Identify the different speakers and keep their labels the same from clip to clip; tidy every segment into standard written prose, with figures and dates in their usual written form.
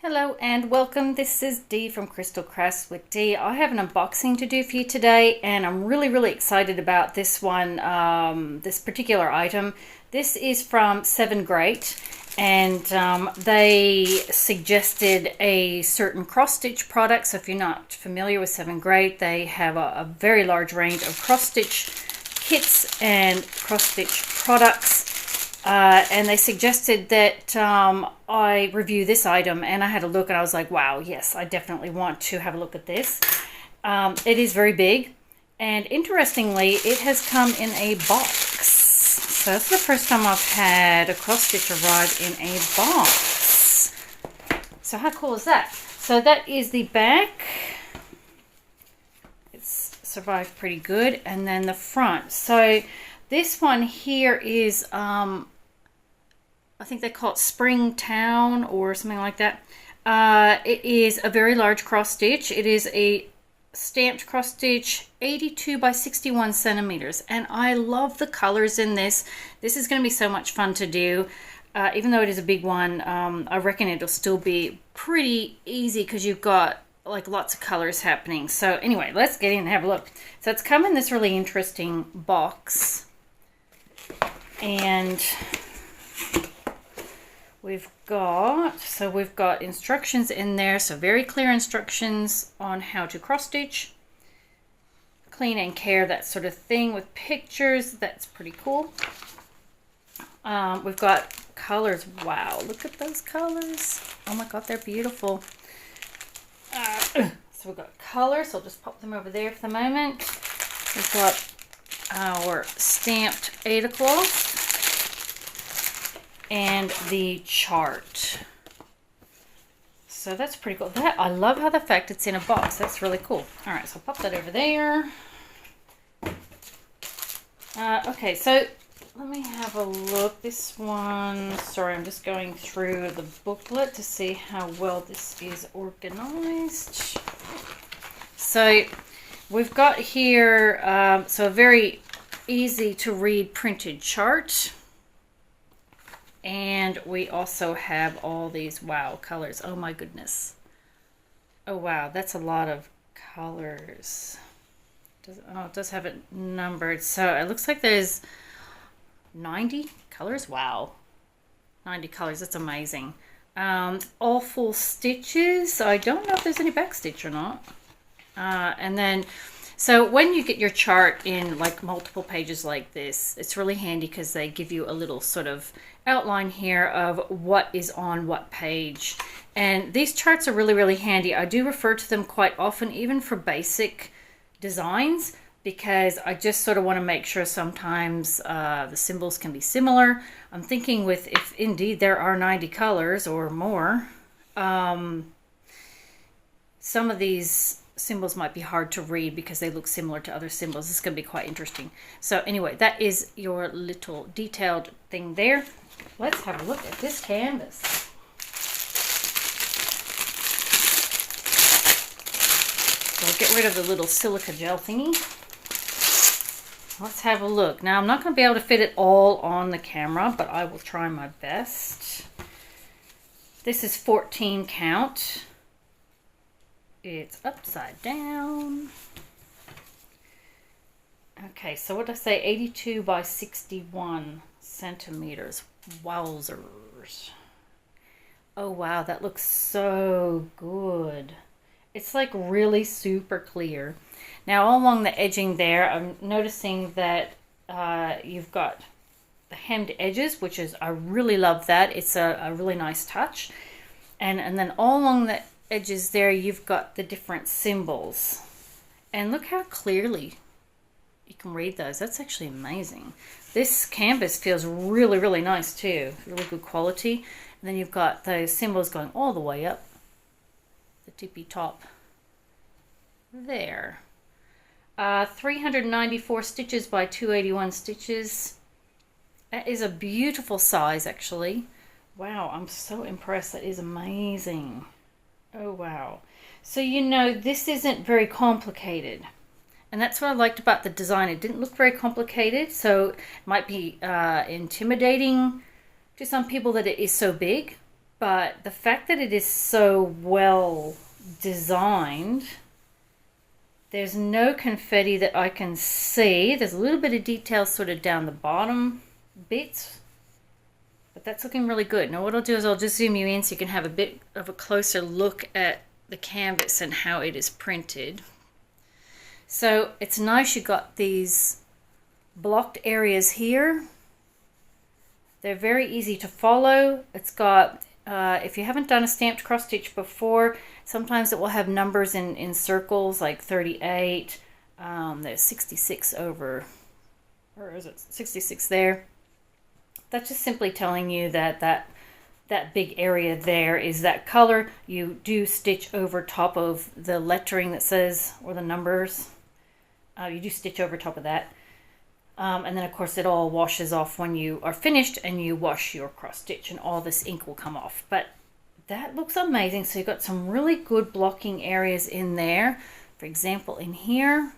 Speaker 1: Hello and welcome. This is Dee from Crystal Crafts with Dee. I have an unboxing to do for you today, and I'm really excited about this one, this particular item. This is from 7 Great, and they suggested a certain cross-stitch product. So if you're not familiar with 7 Great, they have a very large range of cross-stitch kits and cross-stitch products. And they suggested that I review this item, and I had a look and I was like, wow, yes, I definitely want to have a look at this. It is very big, and interestingly, it has come in a box. So that's the first time I've had a cross-stitch arrive in a box. So how cool is that? So that is the back. It's survived pretty good. And then the front. So this one here is I think they call it Springtown or something like that. It is a very large cross stitch. It is a stamped cross stitch, 82 by 61 centimeters. And I love the colors in this. This is going to be so much fun to do. Even though it is a big one, I reckon it'll still be pretty easy because you've got like lots of colors happening. So anyway, let's get in and have a look. So it's come in this really interesting box. And we've got instructions in there, so very clear instructions on how to cross stitch, clean and care, that sort of thing, with pictures. That's pretty cool. We've got colors. Wow, look at those colors. Oh my god, they're beautiful. So we've got colors. I'll just pop them over there for the moment. We've got our stamped Ada cloth and the chart. So that's pretty cool. That, I love how the fact it's in a box. That's really cool. All right, so I'll pop that over there. Okay, so let me have a look. This one, sorry, I'm just going through the booklet to see how well this is organized. So we've got here, so a very easy to read printed chart. And we also have all these, wow, colors. Oh my goodness. Oh wow, that's a lot of colors. It does have it numbered. So it looks like there's 90 colors. Wow. 90 colors, that's amazing. All full stitches. So I don't know if there's any back stitch or not. And then, so when you get your chart in like multiple pages like this, it's really handy because they give you a little sort of outline here of what is on what page. And these charts are really handy. I do refer to them quite often, even for basic designs, because I just sort of want to make sure sometimes the symbols can be similar. I'm thinking with, if indeed there are 90 colors or more, some of these symbols might be hard to read because they look similar to other symbols. This is going to be quite interesting. So anyway, that is your little detailed thing there. Let's have a look at this canvas. So we'll get rid of the little silica gel thingy. Let's have a look. Now I'm not going to be able to fit it all on the camera, but I will try my best. This is 14 count. It's upside down. Okay, so what did I say? 82 by 61 centimeters. Wowzers. Oh wow, that looks so good. It's like really super clear. Now all along the edging there, I'm noticing that you've got the hemmed edges, which is, I really love that. It's a really nice touch. And then all along the edges there, you've got the different symbols. And look how clearly you can read those. That's actually amazing. This canvas feels really nice too. Really good quality. And then you've got those symbols going all the way up the tippy top there. 394 stitches by 281 stitches. That is a beautiful size, actually. Wow, I'm so impressed. That is amazing. Oh wow. So you know, this isn't very complicated. And that's what I liked about the design. It didn't look very complicated, so it might be intimidating to some people that it is so big. But the fact that it is so well designed, there's no confetti that I can see. There's a little bit of detail sort of down the bottom bits, but that's looking really good. Now what I'll do is I'll just zoom you in so you can have a bit of a closer look at the canvas and how it is printed. So it's nice you got these blocked areas here. They're very easy to follow. It's got, if you haven't done a stamped cross stitch before, sometimes it will have numbers in circles like 38. There's 66 over, or is it 66 there? That's just simply telling you that that big area there is that color. You do stitch over top of the lettering that says, or the numbers. You do stitch over top of that. And then of course it all washes off when you are finished and you wash your cross stitch and all this ink will come off. But that looks amazing. So you've got some really good blocking areas in there. For example, in here.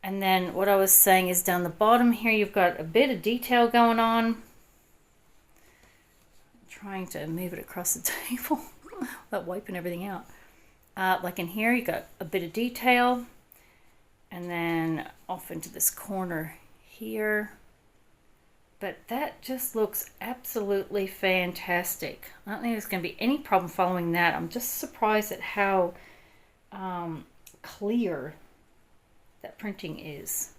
Speaker 1: And then what I was saying is down the bottom here, you've got a bit of detail going on. I'm trying to move it across the table without wiping everything out. Like in here, you got a bit of detail. And then off into this corner here. But that just looks absolutely fantastic. I don't think there's going to be any problem following that. I'm just surprised at how clear that printing is.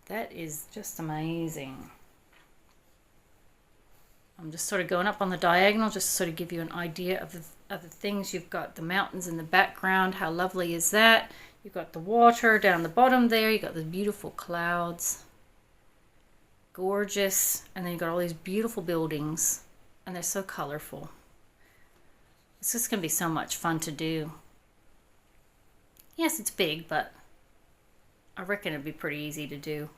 Speaker 1: That is just amazing. I'm just sort of going up on the diagonal just to sort of give you an idea of the things. You've got the mountains in the background. How lovely is that? You've got the water down the bottom there. You've got the beautiful clouds. Gorgeous. And then you've got all these beautiful buildings. And they're so colorful. It's just going to be so much fun to do. Yes, it's big, but I reckon it'd be pretty easy to do.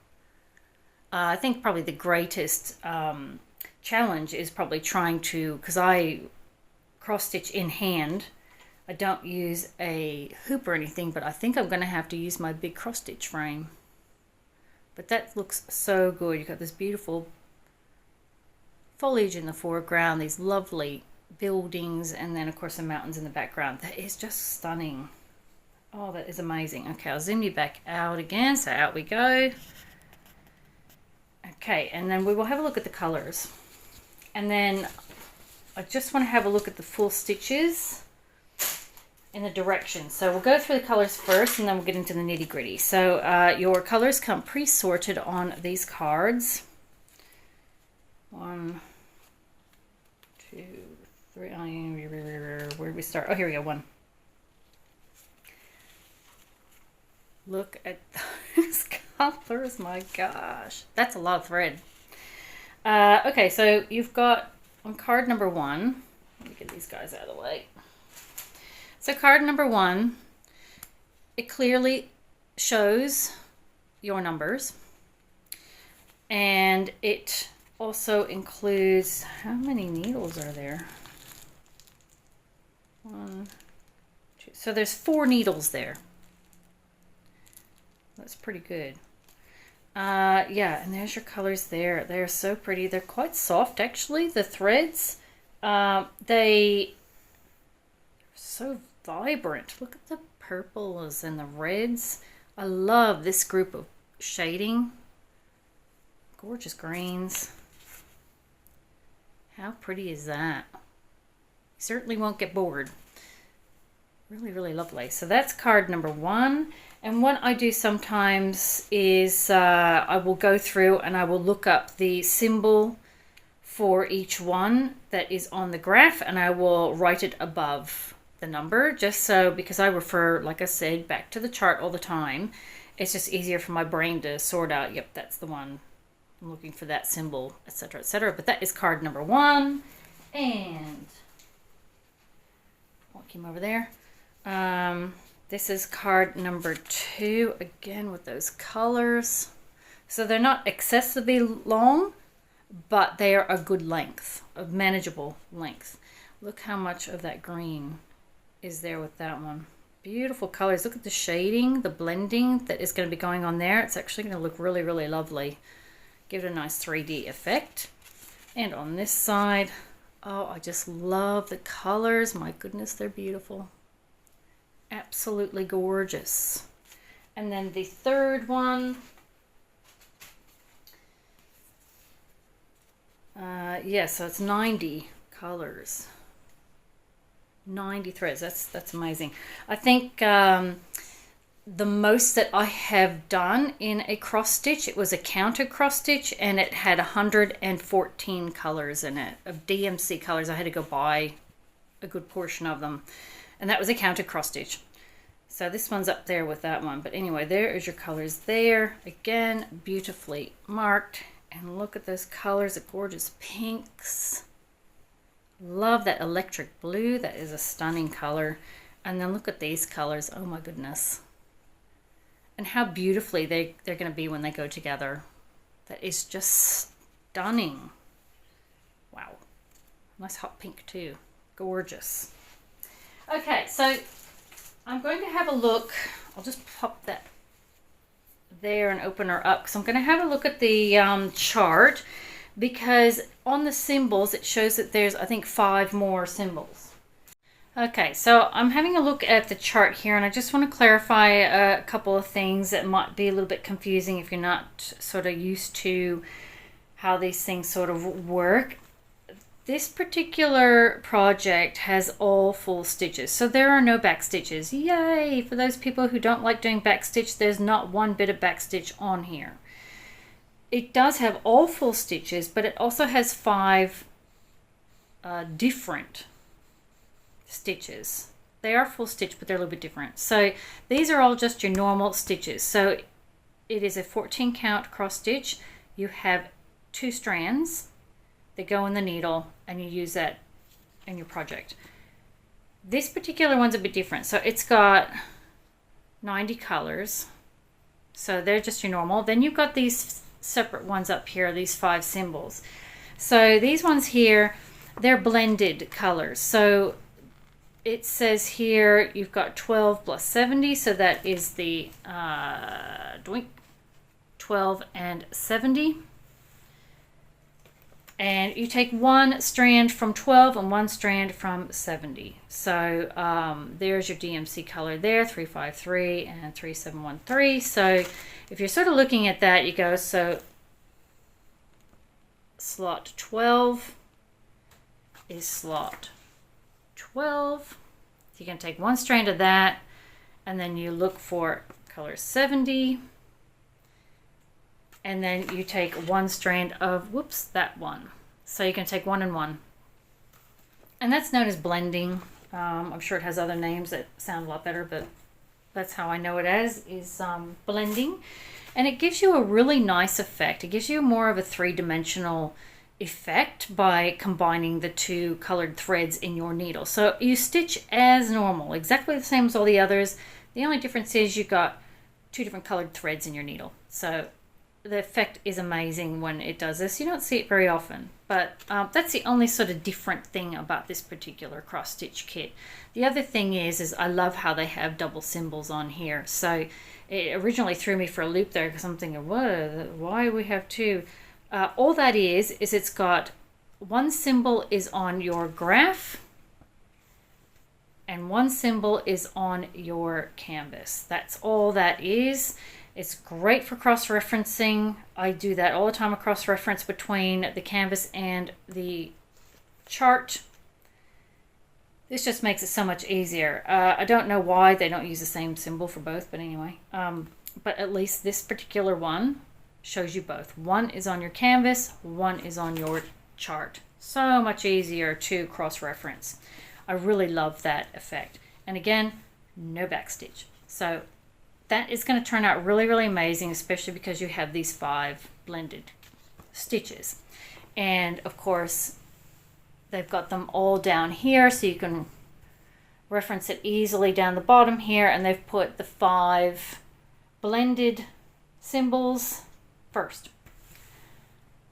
Speaker 1: I think probably the greatest challenge is probably trying to, because I cross stitch in hand. I don't use a hoop or anything, but I think I'm going to have to use my big cross stitch frame. But that looks so good. You've got this beautiful foliage in the foreground, these lovely buildings, and then of course the mountains in the background. That is just stunning. Oh, that is amazing. Okay, I'll zoom you back out again. So out we go. Okay, and then we will have a look at the colors. And then I just want to have a look at the full stitches in the direction. So we'll go through the colors first and then we'll get into the nitty gritty. So your colors come pre-sorted on these cards. 1, 2, 3. Where did we start? Oh, here we go. 1. Look at those colors. My gosh. That's a lot of thread. Okay, so you've got on card number 1. Let me get these guys out of the way. So card number 1, it clearly shows your numbers. And it also includes, how many needles are there? 1, 2. So there's 4 needles there. That's pretty good. Yeah, and there's your colors there. They're so pretty. They're quite soft, actually, the threads. They are so vibrant. Look at the purples and the reds. I love this group of shading. Gorgeous greens. How pretty is that? You certainly won't get bored. Really, really lovely. So that's card number 1. And what I do sometimes is I will go through and I will look up the symbol for each one that is on the graph and I will write it above the number, just so, because I refer, like I said, back to the chart all the time. It's just easier for my brain to sort out, yep, that's the one. I'm looking for that symbol, etc., etc. But that is card number 1. And walk him over there. This is card number 2, again with those colors. So they're not excessively long, but they are a good length, a manageable length. Look how much of that green is there with that one. Beautiful colors. Look at the shading, the blending that is going to be going on there. It's actually going to look really, really lovely. Give it a nice 3D effect. And on this side, Oh, I just love the colors. My goodness, they're beautiful. Absolutely gorgeous. And then the third one, yeah, so it's 90 colors, 90 threads. That's amazing. I think the most that I have done in a cross stitch, it was a counted cross stitch, and it had 114 colors in it, of DMC colors. I had to go buy a good portion of them, and that was a counted cross stitch. So this one's up there with that one. But anyway, there is your colors there. Again, beautifully marked. And look at those colors, the gorgeous pinks. Love that electric blue. That is a stunning color. And then look at these colors. Oh my goodness. And how beautifully they're going to be when they go together. That is just stunning. Wow. Nice hot pink too. Gorgeous. Okay, so I'm going to have a look. I'll just pop that there and open her up, because I'm going to have a look at the chart, because on the symbols it shows that there's, I think, 5 more symbols. Okay, so I'm having a look at the chart here, and I just want to clarify a couple of things that might be a little bit confusing if you're not sort of used to how these things sort of work. This particular project has all full stitches, so there are no back stitches. Yay! For those people who don't like doing back stitch, there's not one bit of back stitch on here. It does have all full stitches, but it also has 5 different stitches. They are full stitch, but they're a little bit different. So these are all just your normal stitches. So it is a 14 count cross stitch. You have 2 strands that go in the needle, and you use that in your project. This particular one's a bit different. So it's got 90 colors. So they're just your normal. Then you've got these separate ones up here, these 5 symbols. So these ones here, they're blended colors. So it says here you've got 12 plus 70. So that is the 12 and 70. And you take 1 strand from 12 and 1 strand from 70. So there's your DMC color there, 353 and 3713. So if you're sort of looking at that, you go, so slot 12 is slot 12. So you can take 1 strand of that, and then you look for color 70. And then you take 1 strand of, whoops, that one. So you can take 1 and 1. And that's known as blending. I'm sure it has other names that sound a lot better, but that's how I know it as, is blending. And it gives you a really nice effect. It gives you more of a 3-dimensional effect by combining the 2 colored threads in your needle. So you stitch as normal, exactly the same as all the others. The only difference is you've got 2 different colored threads in your needle. So the effect is amazing when it does this. You don't see it very often, but that's the only sort of different thing about this particular cross stitch kit. The other thing is I love how they have double symbols on here. So it originally threw me for a loop there, because I'm thinking, why do we have 2? All that is it's got 1 symbol is on your graph and 1 symbol is on your canvas. That's all that is. It's great for cross-referencing. I do that all the time, a cross-reference between the canvas and the chart. This just makes it so much easier. I don't know why they don't use the same symbol for both, but anyway. But at least this particular one shows you both. 1 is on your canvas, 1 is on your chart. So much easier to cross-reference. I really love that effect. And again, no backstitch. So that is going to turn out really, really amazing, especially because you have these 5 blended stitches. And of course, they've got them all down here, so you can reference it easily down the bottom here, and they've put the 5 blended symbols first.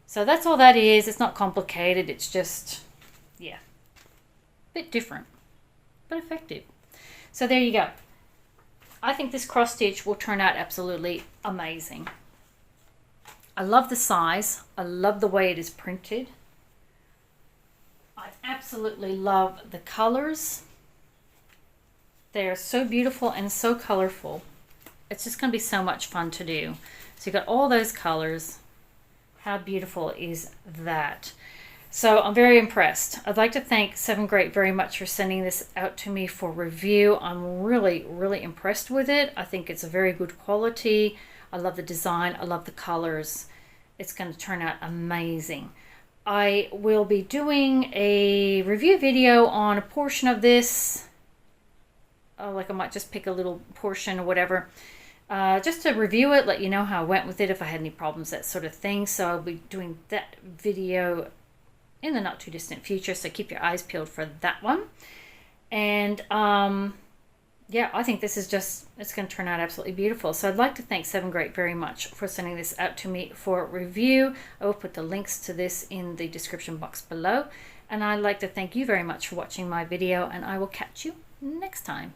Speaker 1: So that's all that is. It's not complicated. It's just, yeah, a bit different, but effective. So there you go. I think this cross stitch will turn out absolutely amazing. I love the size. I love the way it is printed. I I absolutely love the colors. They are so beautiful and so colorful. It's just going to be so much fun to do. So you've got all those colors. How beautiful is that? So I'm very impressed. I'd like to thank 7 Great very much for sending this out to me for review. I'm really, really impressed with it. I think it's a very good quality. I love the design. I love the colors. It's going to turn out amazing. I will be doing a review video on a portion of this. Like I might just pick a little portion or whatever. Just to review it, let you know how I went with it, if I had any problems, that sort of thing. So I'll be doing that video in the not too distant future, so keep your eyes peeled for that one. And yeah, I think this is just, it's going to turn out absolutely beautiful. So I'd like to thank 7 Great very much for sending this out to me for review. I will put the links to this in the description box below. And I'd like to thank you very much for watching my video, and I will catch you next time.